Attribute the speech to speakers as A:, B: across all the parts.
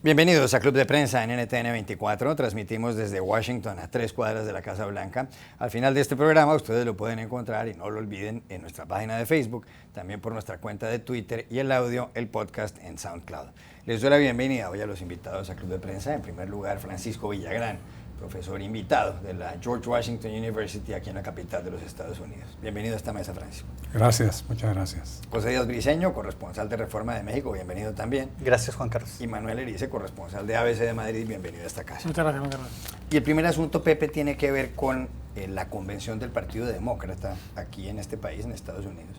A: Bienvenidos a Club de Prensa en NTN 24. Transmitimos desde Washington a 3 cuadras de la Casa Blanca. Al final de este programa ustedes lo pueden encontrar, y no lo olviden, en nuestra página de Facebook, también por nuestra cuenta de Twitter y el audio, el podcast en SoundCloud. Les doy la bienvenida hoy a los invitados a Club de Prensa. En primer lugar, Francisco Villagrán, profesor invitado de la George Washington University aquí en la capital de los Estados Unidos. Bienvenido a esta mesa, Francisco.
B: Gracias, muchas gracias.
A: José Díaz Briceño, corresponsal de Reforma de México, bienvenido también.
C: Gracias, Juan Carlos.
A: Y Manuel Erice, corresponsal de ABC de Madrid, bienvenido a esta casa.
D: Muchas gracias, Juan Carlos.
A: Y el primer asunto, Pepe, tiene que ver con la convención del Partido Demócrata aquí en este país, en Estados Unidos,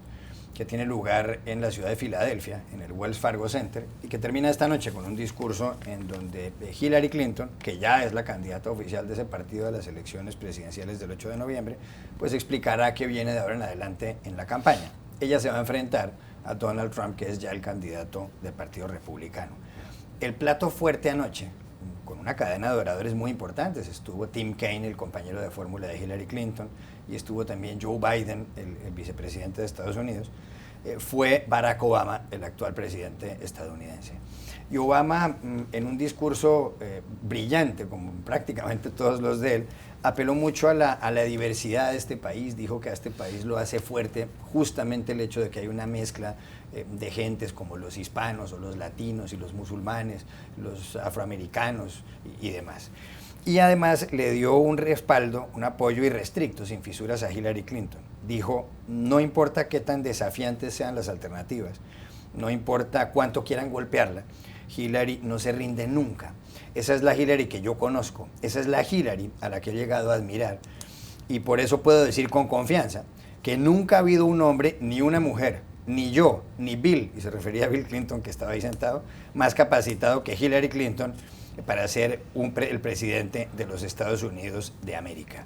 A: que tiene lugar en la ciudad de Filadelfia, en el Wells Fargo Center, y que termina esta noche con un discurso en donde Hillary Clinton, que ya es la candidata oficial de ese partido a las elecciones presidenciales del 8 de noviembre, pues explicará qué viene de ahora en adelante en la campaña. Ella se va a enfrentar a Donald Trump, que es ya el candidato del Partido Republicano. El plato fuerte anoche, con una cadena de oradores muy importantes, estuvo Tim Kaine, el compañero de fórmula de Hillary Clinton, y estuvo también Joe Biden, el vicepresidente de Estados Unidos, fue Barack Obama, el actual presidente estadounidense. Y Obama, en un discurso brillante, como prácticamente todos los de él, apeló mucho a la diversidad de este país, dijo que a este país lo hace fuerte justamente el hecho de que hay una mezcla de gentes como los hispanos o los latinos y los musulmanes, los afroamericanos y demás. Y además le dio un respaldo, un apoyo irrestricto, sin fisuras, a Hillary Clinton. Dijo, no importa qué tan desafiantes sean las alternativas, no importa cuánto quieran golpearla, Hillary no se rinde nunca. Esa es la Hillary que yo conozco, esa es la Hillary a la que he llegado a admirar. Y por eso puedo decir con confianza que nunca ha habido un hombre ni una mujer, ni yo, ni Bill, y se refería a Bill Clinton que estaba ahí sentado, más capacitado que Hillary Clinton para ser el presidente de los Estados Unidos de América.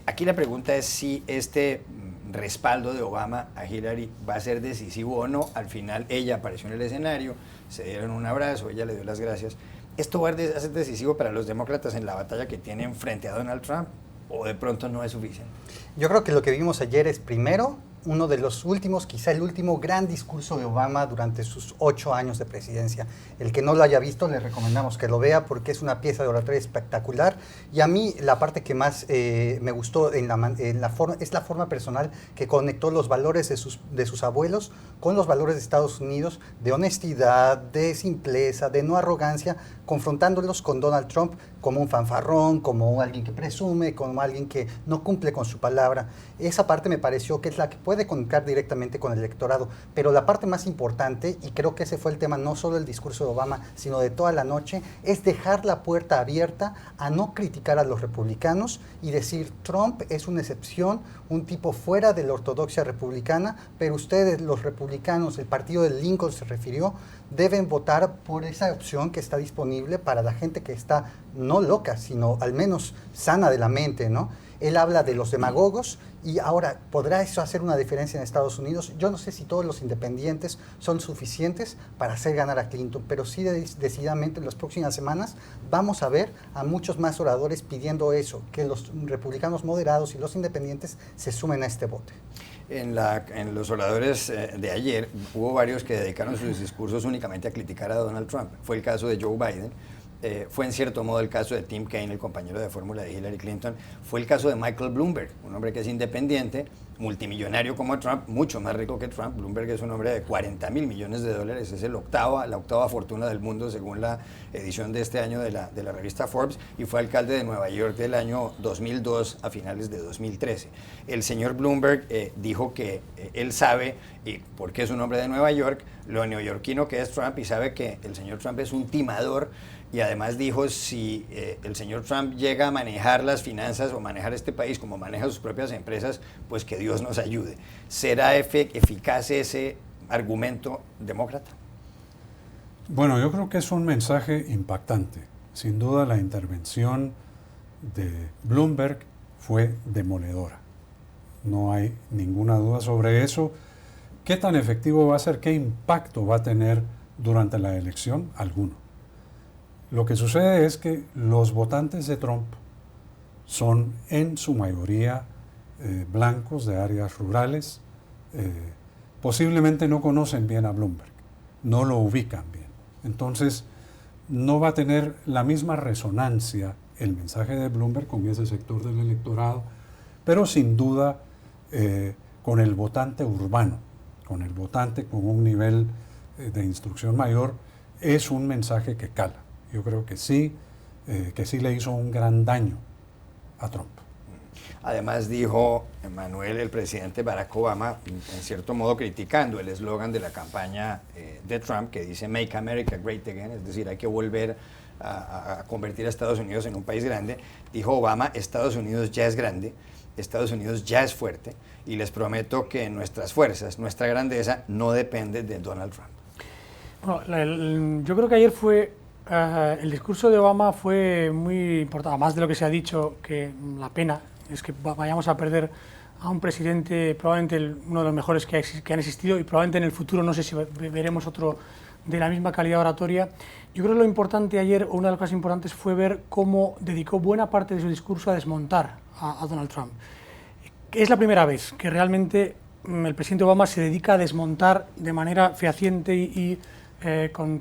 A: Aquí la pregunta es si este respaldo de Obama a Hillary va a ser decisivo o no. Al final ella apareció en el escenario, se dieron un abrazo, ella le dio las gracias. ¿Esto va a ser decisivo para los demócratas en la batalla que tienen frente a Donald Trump o de pronto no es suficiente?
C: Yo creo que lo que vimos ayer es, primero, uno de los últimos, quizá el último gran discurso de Obama durante sus 8 años de presidencia. El que no lo haya visto, le recomendamos que lo vea porque es una pieza de oratoria espectacular. Y a mí la parte que más me gustó es la forma personal que conectó los valores de sus abuelos con los valores de Estados Unidos, de honestidad, de simpleza, de no arrogancia, confrontándolos con Donald Trump como un fanfarrón, como alguien que presume, como alguien que no cumple con su palabra. Esa parte me pareció que es la que puede conectar directamente con el electorado, pero la parte más importante, y creo que ese fue el tema no solo del discurso de Obama, sino de toda la noche, es dejar la puerta abierta a no criticar a los republicanos y decir, Trump es una excepción, un tipo fuera de la ortodoxia republicana, pero ustedes, los republicanos, el partido de Lincoln se refirió, deben votar por esa opción que está disponible para la gente que está no loca, sino al menos sana de la mente, ¿no? Él habla de los demagogos y ahora, ¿podrá eso hacer una diferencia en Estados Unidos? Yo no sé si todos los independientes son suficientes para hacer ganar a Clinton, pero sí decididamente en las próximas semanas vamos a ver a muchos más oradores pidiendo eso, que los republicanos moderados y los independientes se sumen a este bote.
A: En los oradores de ayer hubo varios que dedicaron sus discursos únicamente a criticar a Donald Trump. Fue el caso de Joe Biden. Fue en cierto modo el caso de Tim Kaine, el compañero de fórmula de Hillary Clinton. Fue el caso de Michael Bloomberg, un hombre que es independiente, multimillonario como Trump, mucho más rico que Trump. Bloomberg es un hombre de 40 mil millones de dólares, es la octava fortuna del mundo según la edición de este año de la revista Forbes, y fue alcalde de Nueva York del año 2002 a finales de 2013. El señor Bloomberg dijo que él sabe, y porque es un hombre de Nueva York, lo neoyorquino que es Trump, y sabe que el señor Trump es un timador. Y además dijo, si el señor Trump llega a manejar las finanzas o manejar este país como maneja sus propias empresas, pues que Dios nos ayude. ¿Será eficaz ese argumento demócrata?
B: Bueno, yo creo que es un mensaje impactante. Sin duda la intervención de Bloomberg fue demoledora. No hay ninguna duda sobre eso. ¿Qué tan efectivo va a ser? ¿Qué impacto va a tener durante la elección? Alguno. Lo que sucede es que los votantes de Trump son en su mayoría blancos de áreas rurales, posiblemente no conocen bien a Bloomberg. no lo ubican bien. Entonces, no va a tener la misma resonancia el mensaje de Bloomberg con ese sector del electorado, pero sin duda con el votante urbano, con el votante con un nivel de instrucción mayor, es un mensaje que cala. Yo creo que sí le hizo un gran daño a Trump.
A: Además dijo Manuel, el presidente Barack Obama, en cierto modo criticando el eslogan de la campaña de Trump, que dice Make America Great Again, es decir, hay que volver a convertir a Estados Unidos en un país grande. Dijo Obama, Estados Unidos ya es grande, Estados Unidos ya es fuerte, y les prometo que nuestras fuerzas, nuestra grandeza, no depende de Donald Trump.
D: Bueno, yo creo que ayer el discurso de Obama fue muy importante, más de lo que se ha dicho, que la pena es que vayamos a perder a un presidente, probablemente uno de los mejores que han existido, y probablemente en el futuro no sé si veremos otro de la misma calidad oratoria. Yo creo que lo importante ayer, o una de las cosas importantes, fue ver cómo dedicó buena parte de su discurso a desmontar a Donald Trump. Es la primera vez que realmente el presidente Obama se dedica a desmontar de manera fehaciente y con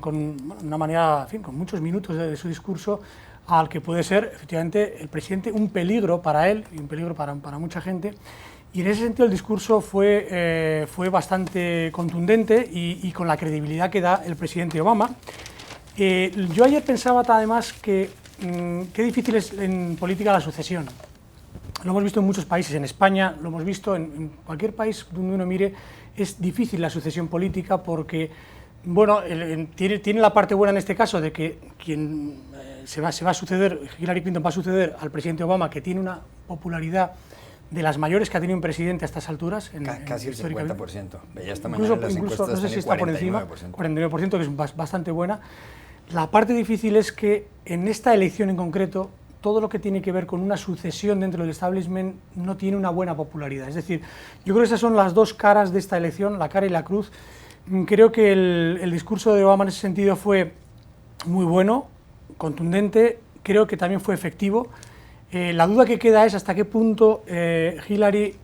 D: una manera, en fin, con muchos minutos de su discurso, al que puede ser efectivamente el presidente un peligro para él y un peligro para mucha gente. Y en ese sentido el discurso fue bastante contundente y con la credibilidad que da el presidente Obama. Yo ayer pensaba además que qué difícil es en política la sucesión. Lo hemos visto en muchos países, en España, lo hemos visto en cualquier país donde uno mire, es difícil la sucesión política porque, bueno, tiene la parte buena en este caso de que quien se va a suceder, Hillary Clinton va a suceder al presidente Obama, que tiene una popularidad de las mayores que ha tenido un presidente a estas alturas.
A: Casi el 50%. Veía esta mañana las
D: incluso no sé si está
A: 49%.
D: por encima, 49%, que es bastante buena. La parte difícil es que en esta elección en concreto, todo lo que tiene que ver con una sucesión dentro del establishment no tiene una buena popularidad. Es decir, yo creo que esas son las dos caras de esta elección, la cara y la cruz. Creo que el discurso de Obama en ese sentido fue muy bueno, contundente, creo que también fue efectivo. La duda que queda es hasta qué punto Hillary,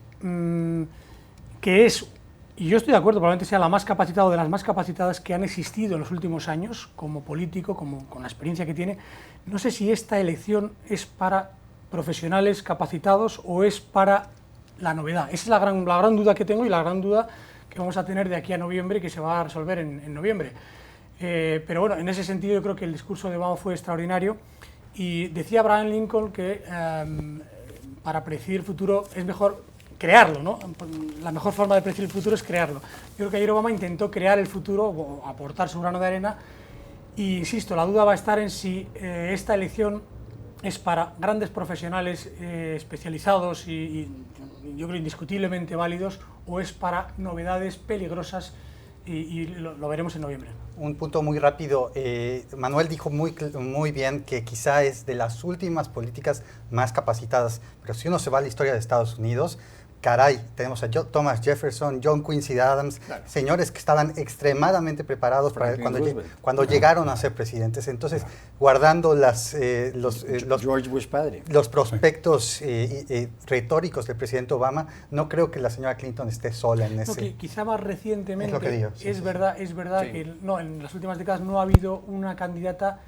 D: que es, y yo estoy de acuerdo, probablemente sea la más capacitada o de las más capacitadas que han existido en los últimos años como político, con la experiencia que tiene, no sé si esta elección es para profesionales capacitados o es para la novedad. Esa es la gran duda que tengo y la gran duda que vamos a tener de aquí a noviembre, que se va a resolver en noviembre. Pero bueno, en ese sentido yo creo que el discurso de Obama fue extraordinario y decía Abraham Lincoln que para predecir el futuro es mejor crearlo, ¿no? La mejor forma de predecir el futuro es crearlo. Yo creo que ayer Obama intentó crear el futuro o aportar su grano de arena y, insisto, la duda va a estar en si esta elección es para grandes profesionales especializados y yo creo indiscutiblemente válidos o es para novedades peligrosas y lo veremos en noviembre.
C: Un punto muy rápido. Manuel dijo muy bien que quizá es de las últimas políticas más capacitadas, pero si uno se va a la historia de Estados Unidos, caray, tenemos a Thomas Jefferson, John Quincy Adams, claro, señores que estaban extremadamente preparados para cuando llegaron a ser presidentes. Entonces, guardando
A: George Bush padre,
C: los prospectos retóricos del presidente Obama, no creo que la señora Clinton esté sola en ese.
D: Que quizá más recientemente,
C: es lo que digo,
D: es verdad sí, que no, en las últimas décadas no ha habido una candidato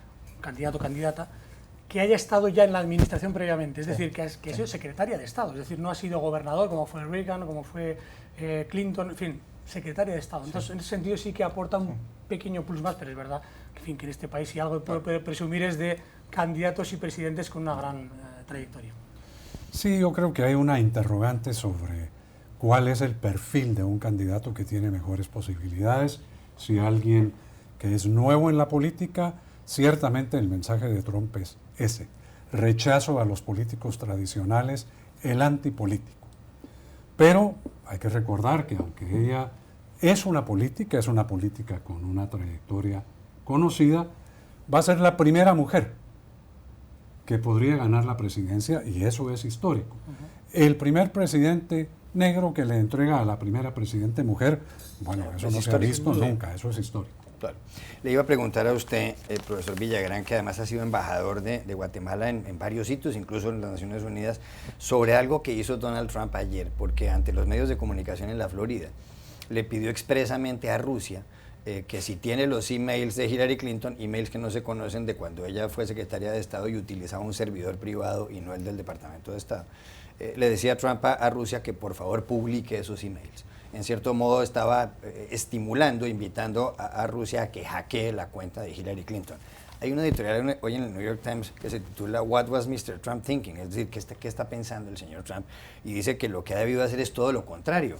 D: que haya estado ya en la administración previamente, es decir, que ha sido secretaria de Estado, es decir, no ha sido gobernador como fue Reagan o como fue Clinton, en fin, secretaria de Estado. Entonces, en ese sentido sí que aporta un pequeño plus más, pero es verdad que, en fin, que en este país si algo puede presumir es de candidatos y presidentes con una gran trayectoria.
B: Sí, yo creo que hay una interrogante sobre cuál es el perfil de un candidato que tiene mejores posibilidades. Si alguien que es nuevo en la política, ciertamente el mensaje de Trump es ese, rechazo a los políticos tradicionales, el antipolítico. Pero hay que recordar que aunque ella es una política con una trayectoria conocida, va a ser la primera mujer que podría ganar la presidencia y eso es histórico. El primer presidente negro que le entrega a la primera presidente mujer, bueno, eso no se ha visto nunca, eso es histórico.
A: Claro. Le iba a preguntar a usted, profesor Villagrán, que además ha sido embajador de Guatemala en varios sitios, incluso en las Naciones Unidas, sobre algo que hizo Donald Trump ayer, porque ante los medios de comunicación en la Florida le pidió expresamente a Rusia que si tiene los emails de Hillary Clinton, emails que no se conocen de cuando ella fue secretaria de Estado y utilizaba un servidor privado y no el del Departamento de Estado, le decía Trump a Rusia que por favor publique esos emails. En cierto modo estaba estimulando, invitando a Rusia a que hackee la cuenta de Hillary Clinton. Hay una editorial hoy en el New York Times que se titula What was Mr. Trump thinking? Es decir, ¿qué está pensando el señor Trump? Y dice que lo que ha debido hacer es todo lo contrario,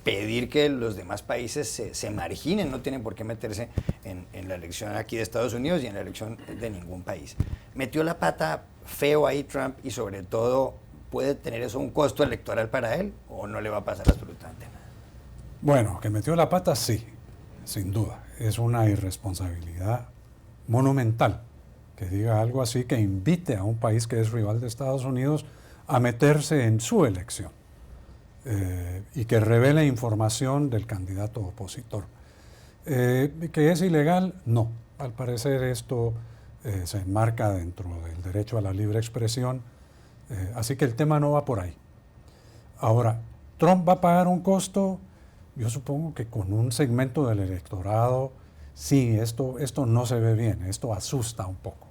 A: pedir que los demás países se marginen, no tienen por qué meterse en la elección aquí de Estados Unidos y en la elección de ningún país. Metió la pata feo ahí Trump y sobre todo, ¿puede tener eso un costo electoral para él o no le va a pasar absolutamente nada?
B: Bueno, que metió la pata, sí, sin duda. Es una irresponsabilidad monumental que diga algo así, que invite a un país que es rival de Estados Unidos a meterse en su elección y que revele información del candidato opositor. ¿Que es ilegal? No. Al parecer esto se enmarca dentro del derecho a la libre expresión, así que el tema no va por ahí. Ahora, ¿Trump va a pagar un costo? Yo supongo que con un segmento del electorado, sí, esto no se ve bien, esto asusta un poco.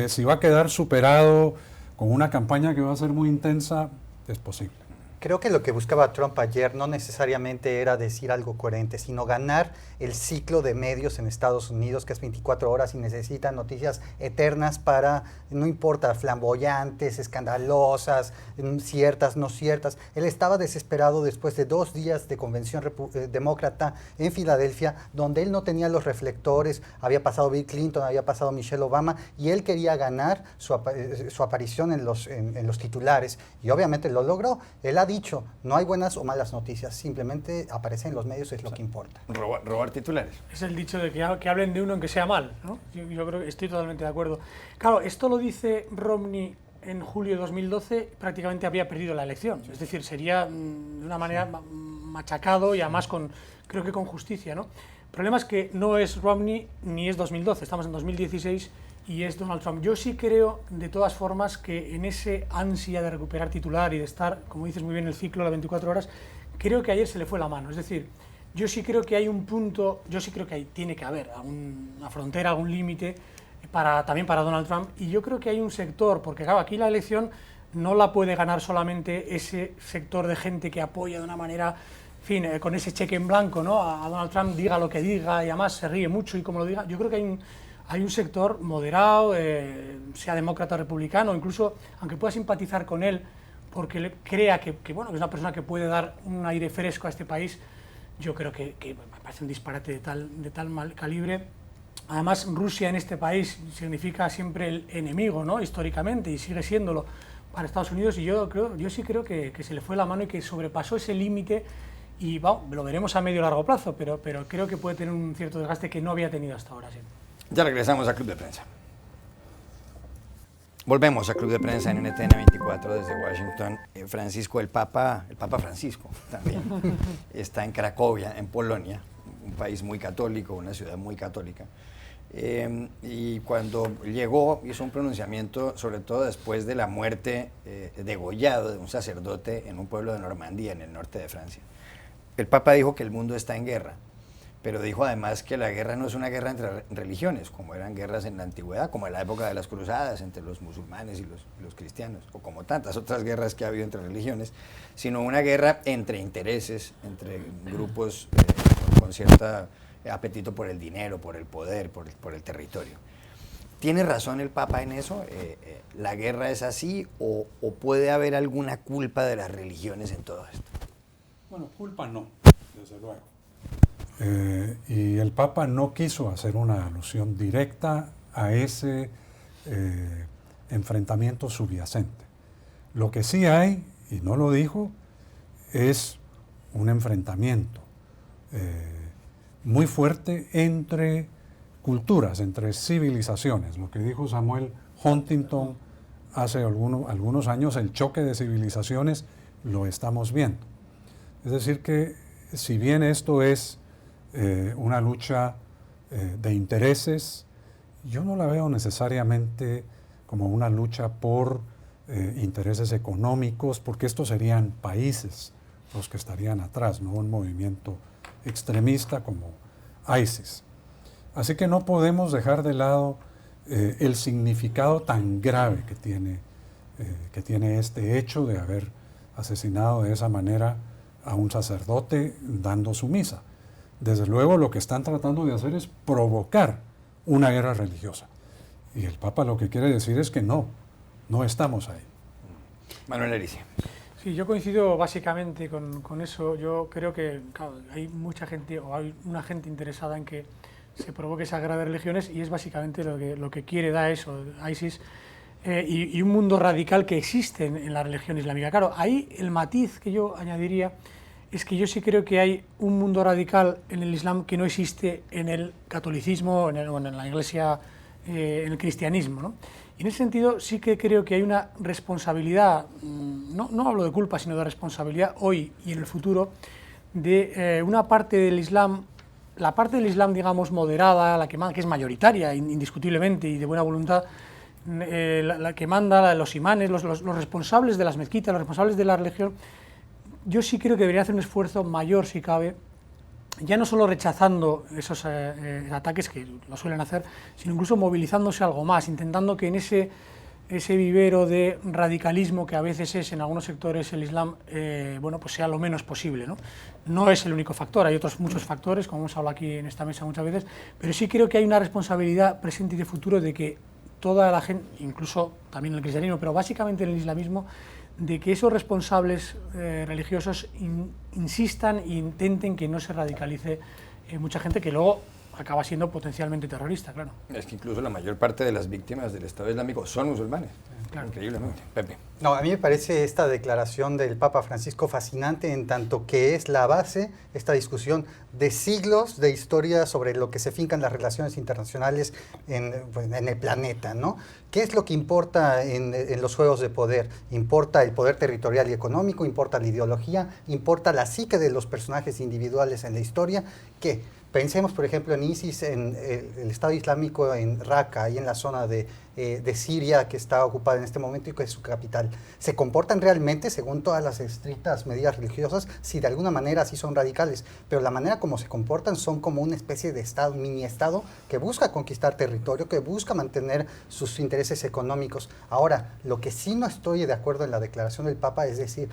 B: Si va a quedar superado con una campaña que va a ser muy intensa, es posible.
C: Creo que lo que buscaba Trump ayer no necesariamente era decir algo coherente, sino ganar el ciclo de medios en Estados Unidos, que es 24 horas y necesita noticias eternas para, no importa, flamboyantes, escandalosas, ciertas, no ciertas. Él estaba desesperado después de 2 días de convención demócrata en Filadelfia, donde él no tenía los reflectores, había pasado Bill Clinton, había pasado Michelle Obama, y él quería ganar su aparición en los titulares, y obviamente lo logró. Él ha dicho, no hay buenas o malas noticias, simplemente aparece en los medios, es lo que importa.
A: Robar titulares.
D: Es el dicho de que hablen de uno aunque sea mal, ¿no? Yo creo que estoy totalmente de acuerdo. Claro, esto lo dice Romney en julio de 2012, prácticamente había perdido la elección. Es decir, sería de una manera machacado y además creo que con justicia, ¿no? El problema es que no es Romney ni es 2012, estamos en 2016 y es Donald Trump. Yo sí creo, de todas formas, que en ese ansia de recuperar titular y de estar, como dices muy bien, el ciclo de las 24 horas, creo que ayer se le fue la mano. Es decir, yo sí creo que hay un punto, yo sí creo que tiene que haber una frontera, algún límite también para Donald Trump, y yo creo que hay un sector, porque claro, aquí la elección no la puede ganar solamente ese sector de gente que apoya de una manera, en fin, con ese cheque en blanco, ¿no? A Donald Trump, diga lo que diga, y además se ríe mucho y como lo diga. Yo creo que hay un sector moderado, sea demócrata o republicano, incluso aunque pueda simpatizar con él, porque crea que es una persona que puede dar un aire fresco a este país. Yo creo que me parece un disparate de tal mal calibre. Además, Rusia en este país significa siempre el enemigo, ¿no? Históricamente, y sigue siéndolo para Estados Unidos, y yo sí creo que se le fue la mano y que sobrepasó ese límite, y lo veremos a medio y largo plazo, pero creo que puede tener un cierto desgaste que no había tenido hasta ahora. Sí.
A: Ya regresamos a Club de Prensa. Volvemos a Club de Prensa en NTN 24 desde Washington. Francisco, el Papa Francisco también, está en Cracovia, en Polonia, un país muy católico, una ciudad muy católica. Y cuando llegó, hizo un pronunciamiento, sobre todo después de la muerte degollado de un sacerdote en un pueblo de Normandía, en el norte de Francia. El Papa dijo que el mundo está en guerra, pero dijo además que la guerra no es una guerra entre religiones, como eran guerras en la antigüedad, como en la época de las cruzadas entre los musulmanes y los cristianos, o como tantas otras guerras que ha habido entre religiones, sino una guerra entre intereses, entre grupos con cierto apetito por el dinero, por el poder, por el territorio. ¿Tiene razón el Papa en eso? ¿La guerra es así o puede haber alguna culpa de las religiones en todo esto?
B: Bueno, culpa no, desde luego. Y el Papa no quiso hacer una alusión directa a ese enfrentamiento subyacente. Lo que sí hay, y no lo dijo, es un enfrentamiento muy fuerte entre culturas, entre civilizaciones. Lo que dijo Samuel Huntington hace algunos años, el choque de civilizaciones, lo estamos viendo. Es decir que si bien esto es una lucha de intereses, yo no la veo necesariamente como una lucha por intereses económicos, porque estos serían países los que estarían atrás, no un movimiento extremista como ISIS. Así que no podemos dejar de lado el significado tan grave que tiene este hecho de haber asesinado de esa manera a un sacerdote dando su misa. Desde luego lo que están tratando de hacer es provocar una guerra religiosa. Y el Papa lo que quiere decir es que no estamos ahí.
A: Manuel Erice.
D: Sí, yo coincido básicamente con eso. Yo creo que claro, hay mucha gente, o hay una gente interesada en que se provoque esa guerra de religiones, y es básicamente lo que quiere Daesh o ISIS, y un mundo radical que existe en la religión islámica. Claro, ahí el matiz que yo añadiría es que yo sí creo que hay un mundo radical en el Islam que no existe en el catolicismo, en la Iglesia, en el cristianismo, ¿no? Y en ese sentido sí que creo que hay una responsabilidad, no hablo de culpa, sino de responsabilidad hoy y en el futuro, de una parte del Islam, la parte del Islam, digamos, moderada, la que es mayoritaria, indiscutiblemente, y de buena voluntad, la que manda, los imanes, los responsables de las mezquitas, los responsables de la religión. Yo sí creo que debería hacer un esfuerzo mayor, si cabe, ya no solo rechazando esos ataques que lo suelen hacer, sino incluso movilizándose algo más, intentando que en ese vivero de radicalismo que a veces es en algunos sectores el Islam, bueno, pues sea lo menos posible, ¿no? No es el único factor, hay otros muchos factores, como hemos hablado aquí en esta mesa muchas veces, pero sí creo que hay una responsabilidad presente y de futuro de que toda la gente, incluso también el cristianismo, pero básicamente en el islamismo, de que esos responsables religiosos insistan e intenten que no se radicalice mucha gente que luego acaba siendo potencialmente terrorista, claro.
A: Es que incluso la mayor parte de las víctimas del Estado Islámico son musulmanes, claro. Increíblemente. Pepe.
C: No, a mí me parece esta declaración del Papa Francisco fascinante, en tanto que es la base, esta discusión de siglos de historia sobre lo que se fincan las relaciones internacionales en el planeta, ¿no? ¿Qué es lo que importa en los juegos de poder? Importa el poder territorial y económico, importa la ideología, importa la psique de los personajes individuales en la historia. ¿Qué? Pensemos, por ejemplo, en ISIS, en el Estado Islámico en Raqqa, ahí en la zona de Siria, que está ocupada en este momento y que es su capital. ¿Se comportan realmente según todas las estrictas medidas religiosas? Sí, de alguna manera sí son radicales, pero la manera como se comportan son como una especie de Estado, mini-Estado, que busca conquistar territorio, que busca mantener sus intereses económicos. Ahora, lo que sí no estoy de acuerdo en la declaración del Papa es decir,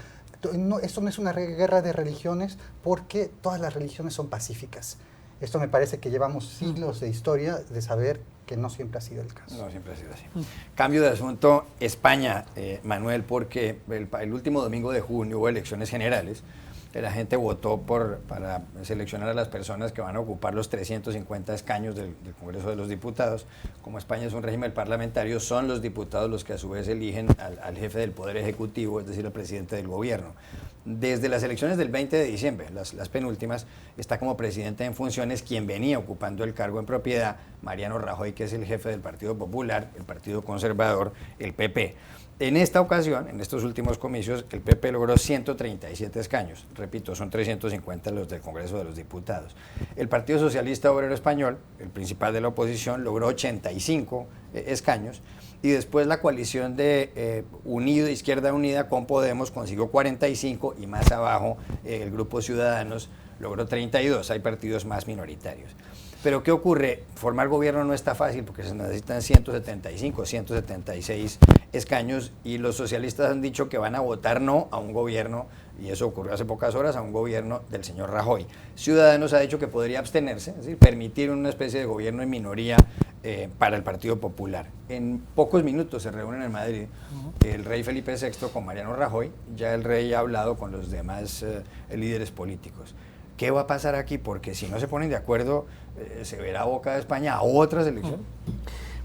C: esto no es una guerra de religiones porque todas las religiones son pacíficas. Esto me parece que llevamos siglos de historia de saber que no siempre ha sido el caso.
A: No siempre ha sido así. Cambio de asunto, España, Manuel, porque el último domingo de junio hubo elecciones generales. La gente votó para seleccionar a las personas que van a ocupar los 350 escaños del Congreso de los Diputados. Como España es un régimen parlamentario, son los diputados los que a su vez eligen al jefe del Poder Ejecutivo, es decir, al presidente del gobierno. Desde las elecciones del 20 de diciembre, las penúltimas, está como presidente en funciones quien venía ocupando el cargo en propiedad, Mariano Rajoy, que es el jefe del Partido Popular, el Partido Conservador, el PP. En esta ocasión, en estos últimos comicios, el PP logró 137 escaños. Repito, son 350 los del Congreso de los Diputados. El Partido Socialista Obrero Español, el principal de la oposición, logró 85 escaños. Y después la coalición de Izquierda Unida con Podemos consiguió 45 y más abajo el Grupo Ciudadanos logró 32. Hay partidos más minoritarios. Pero ¿qué ocurre? Formar gobierno no está fácil porque se necesitan 175, 176 escaños y los socialistas han dicho que van a votar no a un gobierno, y eso ocurrió hace pocas horas, a un gobierno del señor Rajoy. Ciudadanos ha dicho que podría abstenerse, es decir, permitir una especie de gobierno en minoría para el Partido Popular. En pocos minutos se reúnen en Madrid el rey Felipe VI con Mariano Rajoy, ya el rey ha hablado con los demás líderes políticos. ¿Qué va a pasar aquí? Porque si no se ponen de acuerdo, se verá boca de España a otras elecciones.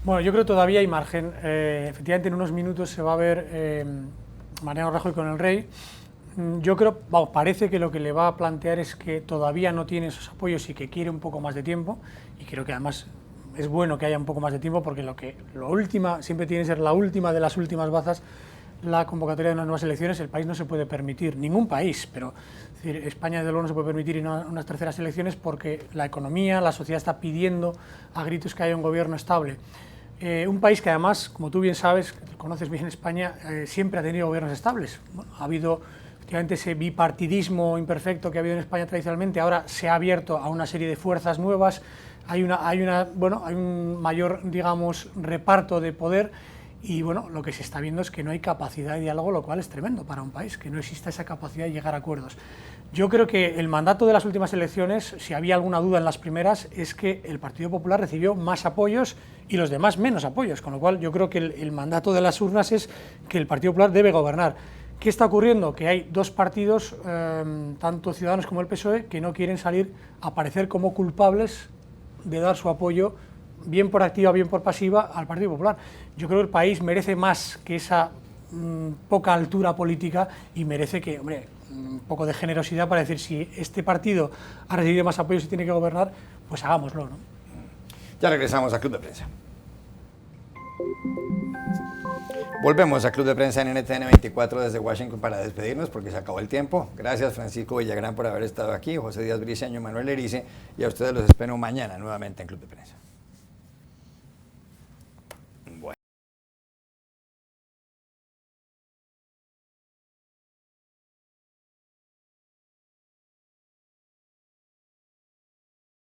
D: Bueno, yo creo que todavía hay margen. Efectivamente, en unos minutos se va a ver Mariano Rajoy con el rey. Yo creo, parece que lo que le va a plantear es que todavía no tiene esos apoyos y que quiere un poco más de tiempo. Y creo que además es bueno que haya un poco más de tiempo porque lo última siempre tiene que ser la última de las últimas bazas. La convocatoria de unas nuevas elecciones, el país no se puede permitir, ningún país, pero es decir, España de luego no se puede permitir unas terceras elecciones porque la economía, la sociedad está pidiendo a gritos que haya un gobierno estable. Un país que además, como tú bien sabes, conoces bien España, siempre ha tenido gobiernos estables. Bueno, ha habido efectivamente ese bipartidismo imperfecto que ha habido en España tradicionalmente ahora se ha abierto a una serie de fuerzas nuevas, hay un mayor, digamos, reparto de poder y bueno, lo que se está viendo es que no hay capacidad de diálogo, lo cual es tremendo para un país, que no exista esa capacidad de llegar a acuerdos. Yo creo que el mandato de las últimas elecciones, si había alguna duda en las primeras, es que el Partido Popular recibió más apoyos y los demás menos apoyos, con lo cual yo creo que el mandato de las urnas es que el Partido Popular debe gobernar. ¿Qué está ocurriendo? Que hay dos partidos, tanto Ciudadanos como el PSOE, que no quieren salir a aparecer como culpables de dar su apoyo, bien por activa, bien por pasiva, al Partido Popular. Yo creo que el país merece más que esa poca altura política y merece que, hombre, un poco de generosidad para decir si este partido ha recibido más apoyos y tiene que gobernar, pues hagámoslo, ¿no?
A: Ya regresamos a Club de Prensa. Volvemos a Club de Prensa en NTN 24 desde Washington para despedirnos porque se acabó el tiempo. Gracias Francisco Villagrán por haber estado aquí, José Díaz Briceño, Manuel Erice, y a ustedes los espero mañana nuevamente en Club de Prensa.